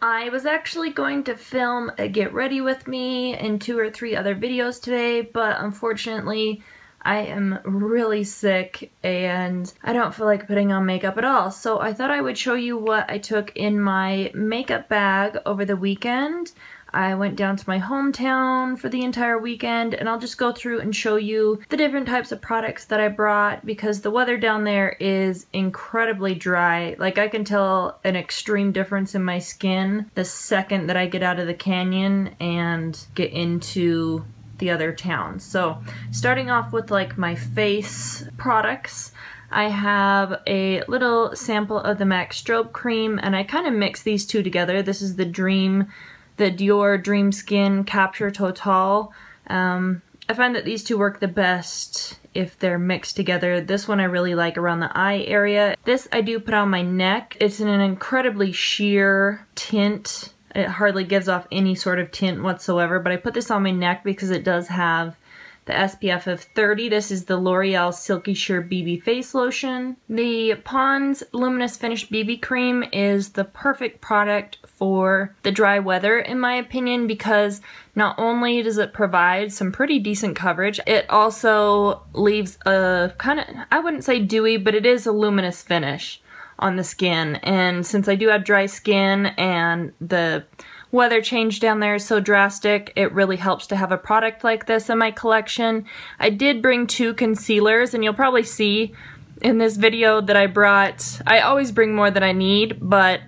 I was actually going to film a get ready with me and 2 or 3 other videos today, but unfortunately I am really sick and I don't feel like putting on makeup at all. So I thought I would show you what I took in my makeup bag over the weekend. I went down to my hometown for the entire weekend, and I'll just go through and show you the different types of products that I brought because the weather down there is incredibly dry. Like, I can tell an extreme difference in my skin the second that I get out of the canyon and get into the other towns. So starting off with like my face products, I have a little sample of the MAC Strobe Cream, and I kind of mix these two together. This is the Dior Dream Skin Capture Total. I find that these two work the best if they're mixed together. This one I really like around the eye area. This I do put on my neck. It's in an incredibly sheer tint. It hardly gives off any sort of tint whatsoever, but I put this on my neck because it does have the SPF of 30. This is the L'Oreal Silky Sheer BB Face Lotion. The Pond's Luminous Finish BB Cream is the perfect product for the dry weather, in my opinion, because not only does it provide some pretty decent coverage, it also leaves a kind of, I wouldn't say dewy, but it is a luminous finish on the skin. And since I do have dry skin and the weather change down there is so drastic, it really helps to have a product like this in my collection. I did bring 2 concealers, and you'll probably see in this video that I always bring more than I need, but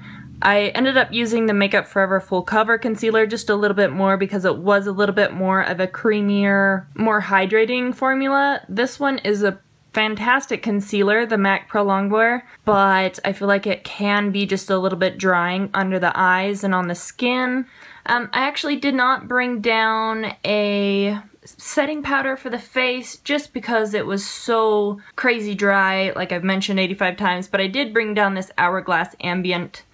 I ended up using the Makeup Forever Full Cover Concealer just a little bit more because it was a little bit more of a creamier, more hydrating formula. This one is a fantastic concealer, the MAC Pro Longwear, but I feel like it can be just a little bit drying under the eyes and on the skin. I actually did not bring down a setting powder for the face just because it was so crazy dry, like I've mentioned 85 times, but I did bring down this Hourglass Ambient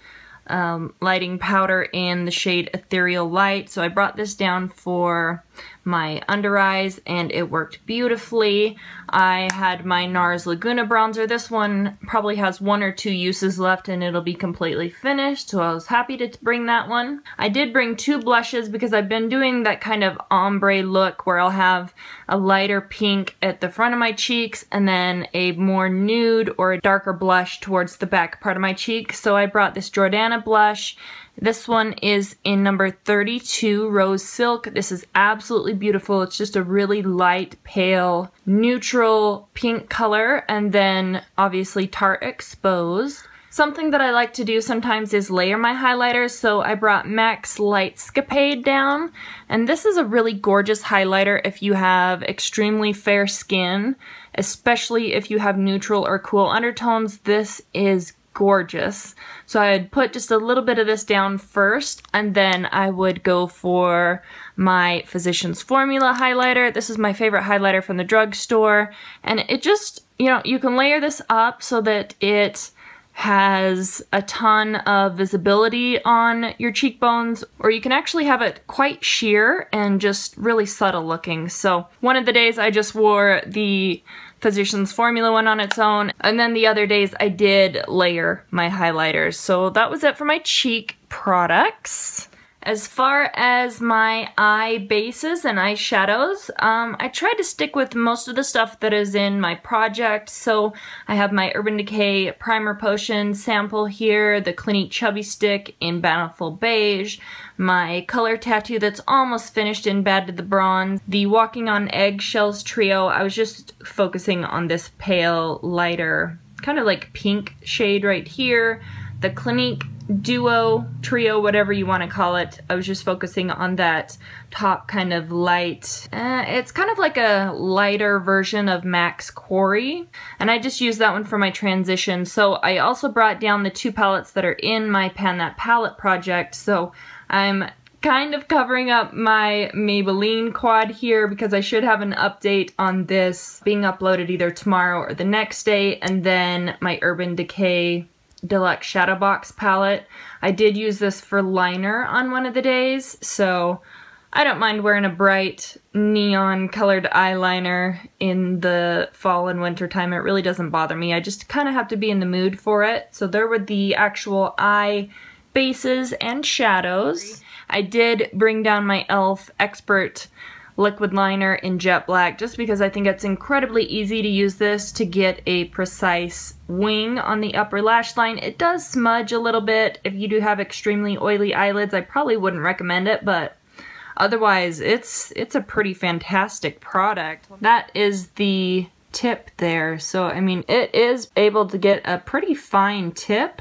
lighting powder in the shade Ethereal Light. So I brought this down for my under eyes and it worked beautifully. I had my NARS Laguna bronzer. This one probably has 1 or 2 uses left and it'll be completely finished, so I was happy to bring that one. I did bring 2 blushes because I've been doing that kind of ombre look where I'll have a lighter pink at the front of my cheeks and then a more nude or a darker blush towards the back part of my cheek. So I brought this Jordana blush. This one is in number 32, Rose Silk. This is absolutely beautiful. It's just a really light, pale, neutral pink color, and then obviously Tarte Exposed. Something that I like to do sometimes is layer my highlighters, so I brought MAC's Lightscapade down, and this is a really gorgeous highlighter if you have extremely fair skin, especially if you have neutral or cool undertones. This is gorgeous. So I'd put just a little bit of this down first, and then I would go for my Physicians Formula highlighter. This is my favorite highlighter from the drugstore, and it just, you can layer this up so that it has a ton of visibility on your cheekbones, or you can actually have it quite sheer and just really subtle looking. So one of the days I just wore the Physicians Formula one on its own, and then the other days I did layer my highlighters. So that was it for my cheek products. As far as my eye bases and eyeshadows, I tried to stick with most of the stuff that is in my project. So I have my Urban Decay Primer Potion sample here, the Clinique Chubby Stick in Bountiful Beige, my color tattoo that's almost finished in Bad to the Bronze, the Walking on Eggshells trio. I was just focusing on this pale, lighter, kind of like pink shade right here, the Clinique Duo, Trio, whatever you want to call it. I was just focusing on that top kind of light. It's kind of like a lighter version of MAC's Quarry, and I just used that one for my transition. So I also brought down the 2 palettes that are in my Pan That Palette project. So I'm kind of covering up my Maybelline quad here because I should have an update on this being uploaded either tomorrow or the next day, and then my Urban Decay Deluxe Shadow Box palette. I did use this for liner on one of the days, so I don't mind wearing a bright neon colored eyeliner in the fall and winter time. It really doesn't bother me. I just kind of have to be in the mood for it. So there were the actual eye bases and shadows. I did bring down my e.l.f. Expert liquid liner in jet black just because I think it's incredibly easy to use this to get a precise wing on the upper lash line. It does smudge a little bit. If you do have extremely oily eyelids, I probably wouldn't recommend it, but otherwise it's a pretty fantastic product. That is the tip there. So I mean, it is able to get a pretty fine tip.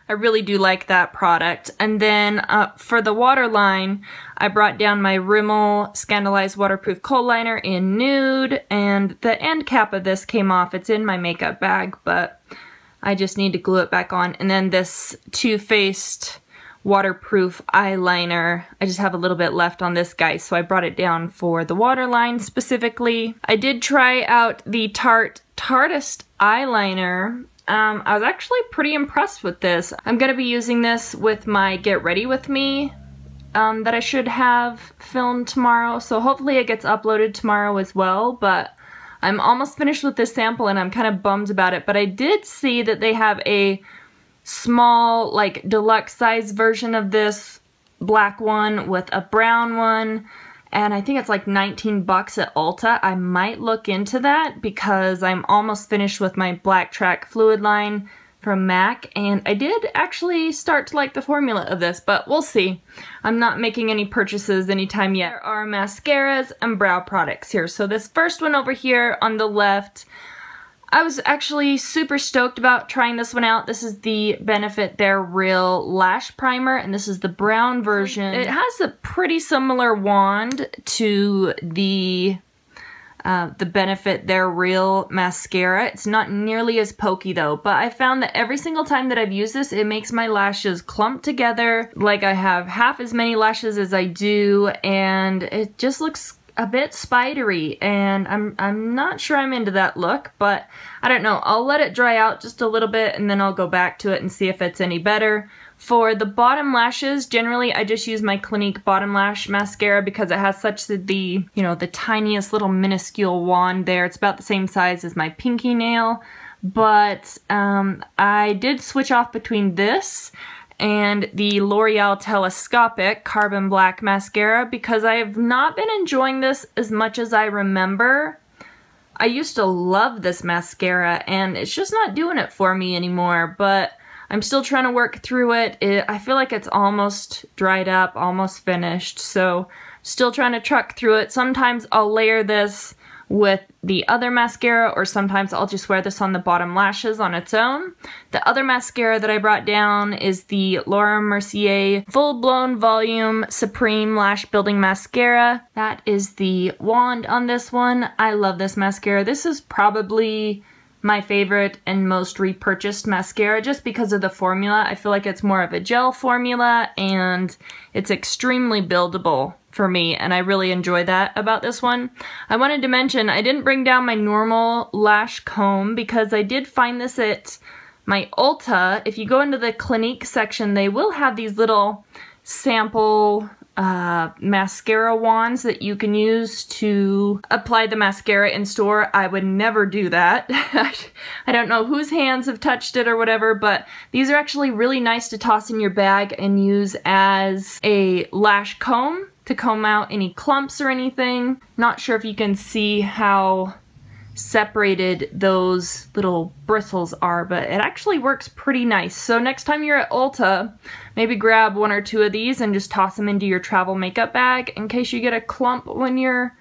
I really do like that product. And then for the waterline, I brought down my Rimmel Scandalized Waterproof Kohl Liner in nude, and the end cap of this came off. It's in my makeup bag, but I just need to glue it back on. And then this Too Faced waterproof eyeliner, I just have a little bit left on this guy, so I brought it down for the waterline specifically. I did try out the Tartist eyeliner. I was actually pretty impressed with this. I'm gonna be using this with my Get Ready With Me that I should have filmed tomorrow, so hopefully it gets uploaded tomorrow as well, but I'm almost finished with this sample and I'm kind of bummed about it. But I did see that they have a small, like, deluxe size version of this black one with a brown one, and I think it's like 19 bucks at Ulta. I might look into that because I'm almost finished with my Black Track fluid line from MAC, and I did actually start to like the formula of this, but we'll see. I'm not making any purchases anytime yet. There are mascaras and brow products here. So this first one over here on the left, I was actually super stoked about trying this one out. This is the Benefit They're Real Lash Primer, and this is the brown version. It has a pretty similar wand to the Benefit They're Real Mascara. It's not nearly as pokey though, but I found that every single time that I've used this, it makes my lashes clump together, like I have half as many lashes as I do, and it just looks a bit spidery, and I'm not sure I'm into that look, but I don't know. I'll let it dry out just a little bit and then I'll go back to it and see if it's any better. For the bottom lashes, generally I just use my Clinique Bottom Lash Mascara because it has such the tiniest little minuscule wand there. It's about the same size as my pinky nail, but I did switch off between this and the L'Oreal Telescopic Carbon Black Mascara because I have not been enjoying this as much as I remember. I used to love this mascara and it's just not doing it for me anymore, but I'm still trying to work through it. I feel like it's almost dried up, almost finished, so still trying to truck through it. Sometimes I'll layer this with the other mascara, or sometimes I'll just wear this on the bottom lashes on its own. The other mascara that I brought down is the Laura Mercier Full Blown Volume Supreme Lash Building Mascara. That is the wand on this one. I love this mascara. This is probably my favorite and most repurchased mascara just because of the formula. I feel like it's more of a gel formula and it's extremely buildable for me, and I really enjoy that about this one. I wanted to mention I didn't bring down my normal lash comb because I did find this at my Ulta. If you go into the Clinique section, they will have these little sample mascara wands that you can use to apply the mascara in store. I would never do that. I don't know whose hands have touched it or whatever, but these are actually really nice to toss in your bag and use as a lash comb to comb out any clumps or anything. Not sure if you can see how separated those little bristles are, but it actually works pretty nice. So next time you're at Ulta, maybe grab one or two of these and just toss them into your travel makeup bag in case you get a clump when you're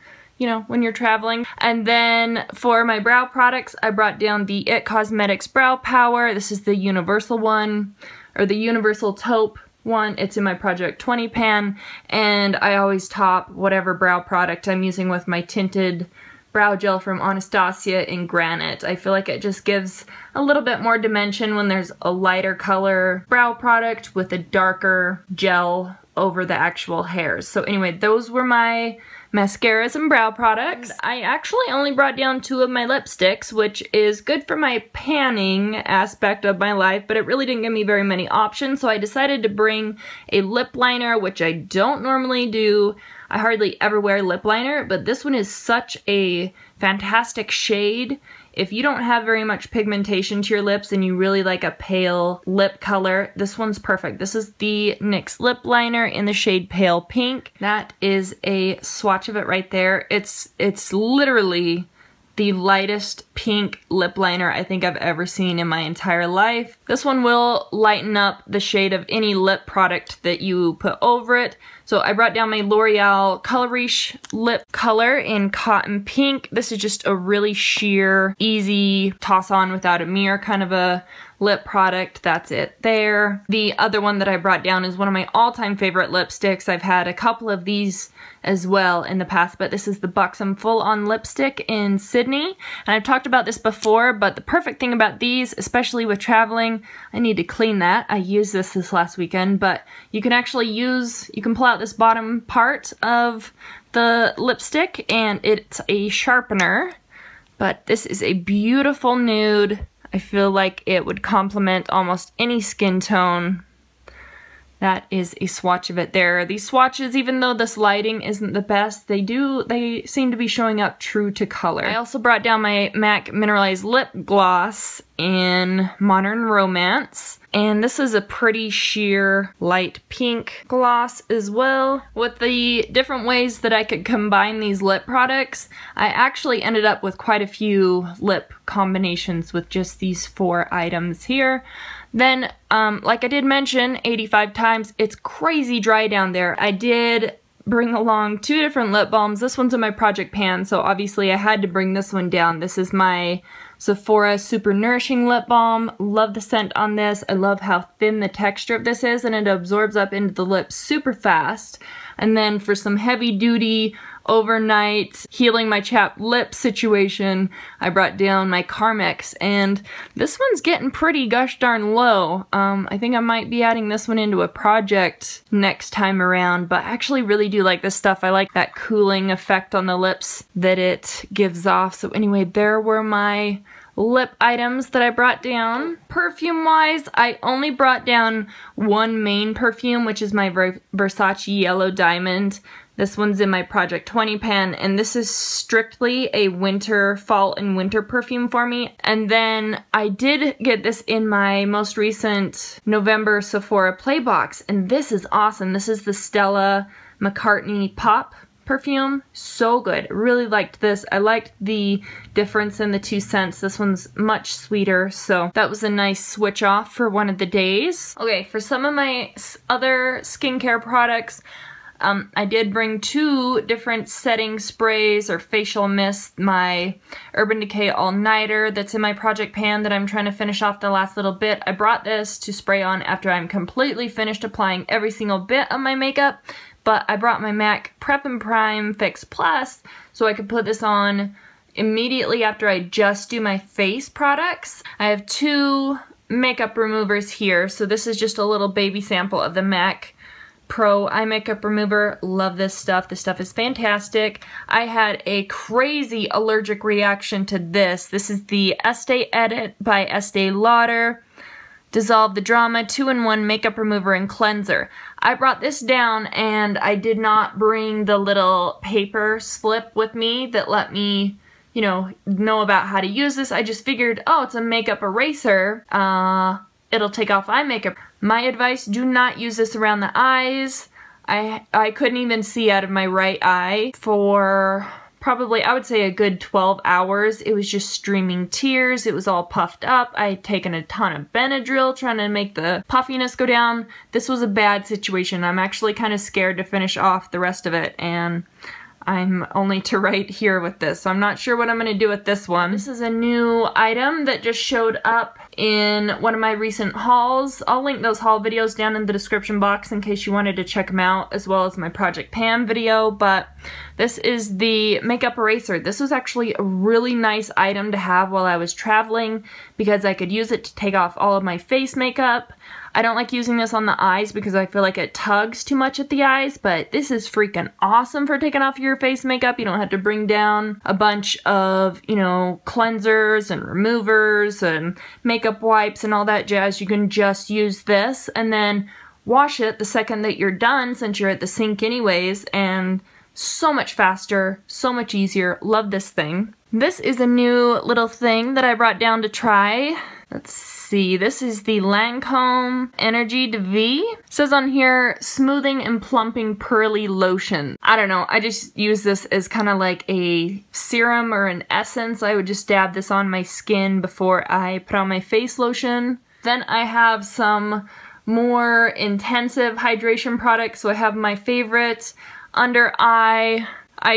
traveling. And then for my brow products, I brought down the IT Cosmetics Brow Power. This is the universal one, or the universal taupe one. It's in my Project 20 pan, and I always top whatever brow product I'm using with my tinted brow gel from Anastasia in Granite. I feel like it just gives a little bit more dimension when there's a lighter color brow product with a darker gel over the actual hairs. So anyway, those were my mascaras and brow products. I actually only brought down 2 of my lipsticks, which is good for my panning aspect of my life, but it really didn't give me very many options, so I decided to bring a lip liner, which I don't normally do. I hardly ever wear lip liner, but this one is such a fantastic shade. If you don't have very much pigmentation to your lips and you really like a pale lip color, this one's perfect. This is the NYX lip liner in the shade Pale Pink. That is a swatch of it right there. It's literally the lightest pink lip liner I think I've ever seen in my entire life. This one will lighten up the shade of any lip product that you put over it. So I brought down my L'Oreal Color Riche lip color in Cotton Pink. This is just a really sheer, easy, toss on without a mirror kind of a lip product. That's it there. The other one that I brought down is one of my all-time favorite lipsticks. I've had a couple of these as well in the past, but this is the Buxom Full On Lipstick in Sydney. And I've talked about this before, but the perfect thing about these, especially with traveling, I need to clean that. I used this last weekend, but you can actually you can pull out this bottom part of the lipstick and it's a sharpener, but this is a beautiful nude. I feel like it would complement almost any skin tone. That is a swatch of it there. These swatches, even though this lighting isn't the best, they seem to be showing up true to color. I also brought down my MAC Mineralized Lip Gloss in Modern Romance. And this is a pretty sheer light pink gloss as well. With the different ways that I could combine these lip products, I actually ended up with quite a few lip combinations with just these 4 items here. Then, like I did mention 85 times, it's crazy dry down there. I did bring along 2 different lip balms. This one's in my project pan, so obviously I had to bring this one down. This is my Sephora Super Nourishing Lip Balm. Love the scent on this. I love how thin the texture of this is, and it absorbs up into the lips super fast. And then for some heavy duty overnight healing my chapped lip situation, I brought down my Carmex, and this one's getting pretty gosh darn low. I think I might be adding this one into a project next time around, but I actually really do like this stuff. I like that cooling effect on the lips that it gives off. So anyway, there were my lip items that I brought down. Perfume wise, I only brought down one main perfume, which is my Versace Yellow Diamond. This one's in my Project 20 pan, and this is strictly a fall and winter perfume for me. And then I did get this in my most recent November Sephora Play box, and this is awesome. This is the Stella McCartney Pop perfume. So good. Really liked this. I liked the difference in the 2 scents. This one's much sweeter, so that was a nice switch off for one of the days. Okay, for some of my other skincare products, I did bring 2 different setting sprays or facial mists. My Urban Decay All Nighter that's in my project pan that I'm trying to finish off the last little bit. I brought this to spray on after I'm completely finished applying every single bit of my makeup, but I brought my MAC Prep and Prime Fix Plus so I could put this on immediately after I just do my face products. I have 2 makeup removers here, so this is just a little baby sample of the MAC Pro Eye Makeup Remover. Love this stuff. This stuff is fantastic. I had a crazy allergic reaction to this. This is the Estee Edit by Estee Lauder Dissolve the Drama 2-in-1 Makeup Remover and Cleanser. I brought this down and I did not bring the little paper slip with me that let me, know about how to use this. I just figured, oh, it's a makeup eraser. It'll take off eye makeup. My advice, do not use this around the eyes. I couldn't even see out of my right eye for probably, I would say, a good 12 hours. It was just streaming tears. It was all puffed up. I had taken a ton of Benadryl trying to make the puffiness go down. This was a bad situation. I'm actually kind of scared to finish off the rest of it, and I'm only to right here with this, so I'm not sure what I'm going to do with this one. This is a new item that just showed up in one of my recent hauls. I'll link those haul videos down in the description box in case you wanted to check them out, as well as my Project Pan video, but this is the makeup eraser. This was actually a really nice item to have while I was traveling because I could use it to take off all of my face makeup. I don't like using this on the eyes because I feel like it tugs too much at the eyes, but this is freaking awesome for taking off your face makeup. You don't have to bring down a bunch of, cleansers and removers and makeup wipes and all that jazz. You can just use this and then wash it the second that you're done, since you're at the sink anyways, and so much faster, so much easier. Love this thing. This is a new little thing that I brought down to try. Let's see, this is the Lancome Energy de V. It says on here, smoothing and plumping pearly lotion. I don't know, I just use this as kind of like a serum or an essence. I would just dab this on my skin before I put on my face lotion. Then I have some more intensive hydration products. So I have my favorite under eye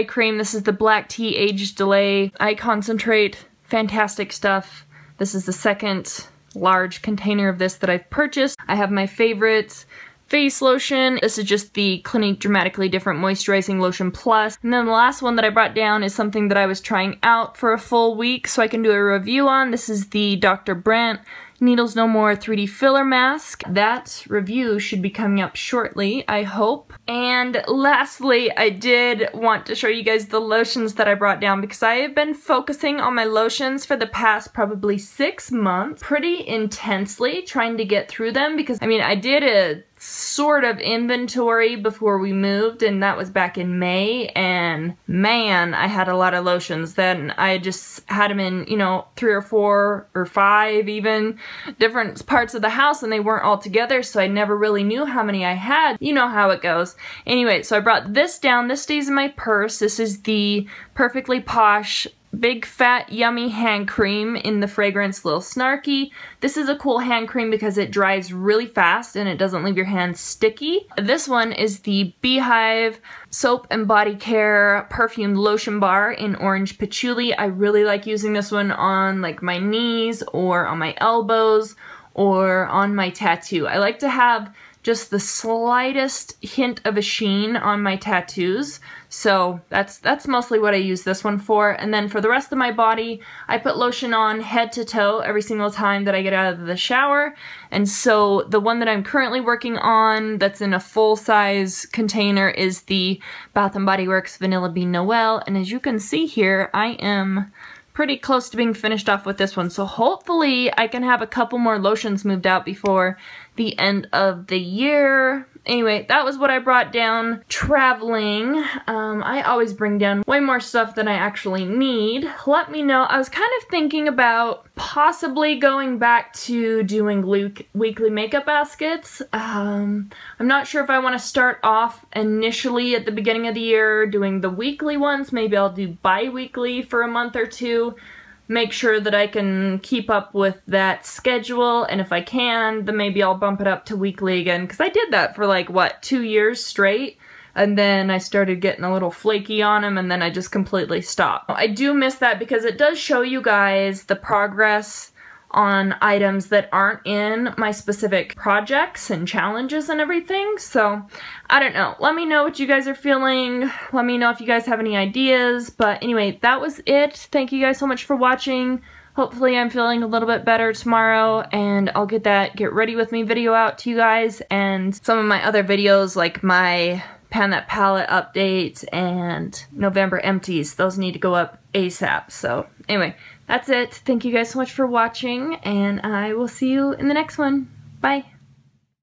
cream. This is the Black Tea Age Delay Eye Concentrate. Fantastic stuff. This is the second large container of this that I've purchased. I have my favorite face lotion. This is just the Clinique Dramatically Different Moisturizing Lotion Plus. And then the last one that I brought down is something that I was trying out for a full week so I can do a review on. This is the Dr. Brandt Needles No More 3D Filler Mask. That review should be coming up shortly, I hope. And lastly, I did want to show you guys the lotions that I brought down because I have been focusing on my lotions for the past probably 6 months pretty intensely, trying to get through them because, I mean, I did a sort of inventory before we moved, and that was back in May, and man, I had a lot of lotions. Then I just had them in, you know, 3 or 4 or 5 even different parts of the house, and they weren't all together, so I never really knew how many I had. You know how it goes. Anyway, so I brought this down. This stays in my purse. This is the Perfectly Posh Big Fat Yummy Hand Cream in the fragrance Lil Snarky. This is a cool hand cream because it dries really fast and it doesn't leave your hands sticky. This one is the Beehive Soap and Body Care Perfume Lotion Bar in Orange Patchouli. I really like using this one on like my knees or on my elbows or on my tattoo. I like to have just the slightest hint of a sheen on my tattoos. So that's mostly what I use this one for. And then for the rest of my body, I put lotion on head to toe every single time that I get out of the shower. And so the one that I'm currently working on that's in a full-size container is the Bath & Body Works Vanilla Bean Noel. And as you can see here, I am pretty close to being finished off with this one. So hopefully I can have a couple more lotions moved out before the end of the year. Anyway, that was what I brought down traveling. I always bring down way more stuff than I actually need. Let me know. I was kind of thinking about possibly going back to doing weekly makeup baskets. I'm not sure if I want to start off initially at the beginning of the year doing the weekly ones. Maybe I'll do bi-weekly for a month or two. Make sure that I can keep up with that schedule, and if I can, then maybe I'll bump it up to weekly again, because I did that for like, what, 2 years straight? And then I started getting a little flaky on them, and then I just completely stopped. I do miss that because it does show you guys the progress on items that aren't in my specific projects and challenges and everything. So, I don't know. Let me know what you guys are feeling. Let me know if you guys have any ideas. But anyway, that was it. Thank you guys so much for watching. Hopefully I'm feeling a little bit better tomorrow, and I'll get that Get Ready With Me video out to you guys, and some of my other videos like my Pan That Palette updates and November Empties. Those need to go up ASAP. So anyway, that's it. Thank you guys so much for watching, and I will see you in the next one. Bye.